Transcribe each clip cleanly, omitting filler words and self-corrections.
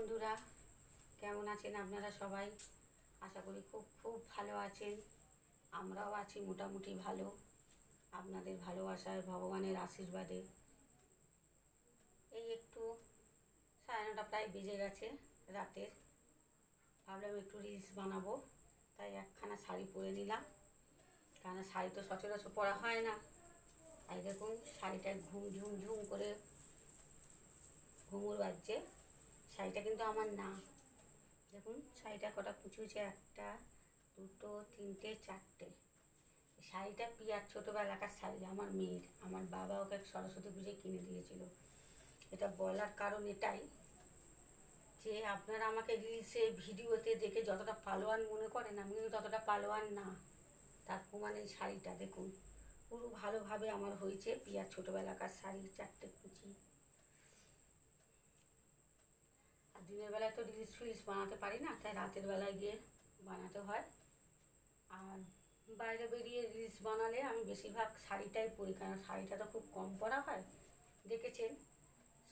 বন্ধুরা, কেমন আছেন আপনারা সবাই? আশা করি খুব খুব ভালো আছেন। আমরাও আছি মোটামুটি ভালো, আপনাদের ভালোবাসায়, ভগবানের আশীর্বাদে। এই একটু 9:30 প্রায় বেজে গেছে রাতের। ভাবলাম একটু রিলস বানাবো, তাই একখানা শাড়ি পরে নিলাম। কারণ শাড়ি তো সচরাচর পরা হয় না। তাই দেখুন শাড়িটায় ঝুম ঝুম করে ঘুঙুর বাজছে। শাড়িটা কিন্তু আমার না। দেখুন শাড়িটা কটা কুচুছে, 1, 2, 3, 4টে। শাড়িটা পিয়ার ছোটোবেলাকার শাড়ি, আমার মেয়ের। আমার বাবা ওকে সরস্বতী পুজোয় কিনে দিয়েছিল। এটা বলার কারণ এটাই যে আপনারা আমাকে রিলসে ভিডিওতে দেখে যতটা পালোয়ান মনে করেন, আমি কিন্তু ততটা পালোয়ান না। তার প্রমাণ এই শাড়িটা দেখুন, পুরো ভালোভাবে আমার হয়েছে। পিয়ার ছোটোবেলাকার শাড়ি, 4টে কুচি। আর দিনের বেলায় তো রিলস ফিলস বানাতে পারি না, তাই রাতের বেলায় গিয়ে বানাতে হয়। আর বাইরে বেরিয়ে রিলস বানালে আমি বেশিরভাগ শাড়িটাই পরি, কারণ শাড়িটা তো খুব কম পরা হয়। দেখেছেন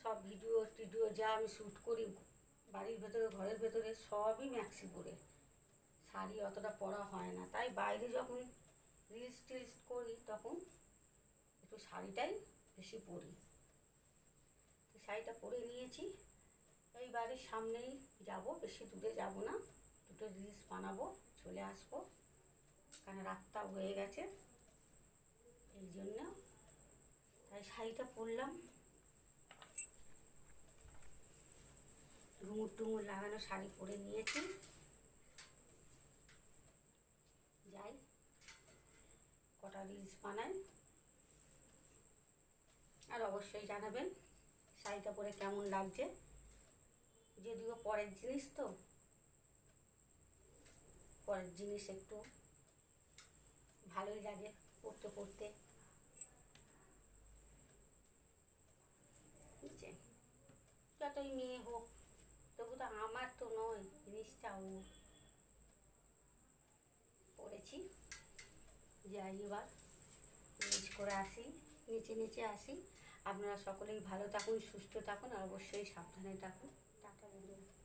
সব ভিডিও টিডিও যা আমি শ্যুট করি বাড়ির ভেতরে, ঘরের ভেতরে, সবই ম্যাক্সি পরে। শাড়ি অতটা পরা হয় না, তাই বাইরে যখন রিলস টিলস করি তখন একটু শাড়িটাই বেশি পরি। তো শাড়িটা পরে নিয়েছি। এই বাড়ির সামনেই যাব, বেশি দূরে যাব না। দুটো রিলস বানাবো, চলে আসবো। কারণ রাতটা হয়ে গেছে, এই জন্য তাই শাড়িটা পরলাম। ঘুঙুর টুঙুর লাগানো শাড়ি পরে নিয়েছি। যাই কটা রিলস বানাই। আর অবশ্যই জানাবেন শাড়িটা পরে কেমন লাগছে। যদিও পরের জিনিস তো, পরের জিনিস একটু ভালোই লাগে পরতে পরতে। বুঝছেন, যতই মেয়ে হোক তবু তো আমার তো নয়, জিনিসটা ও। পড়েছি, যাই এবার নিচ করে আসি, নিচে আসি। আপনারা সকলেই ভালো থাকুন, সুস্থ থাকুন, আর অবশ্যই সাবধানে থাকুন। টাটা বন্ধুরা।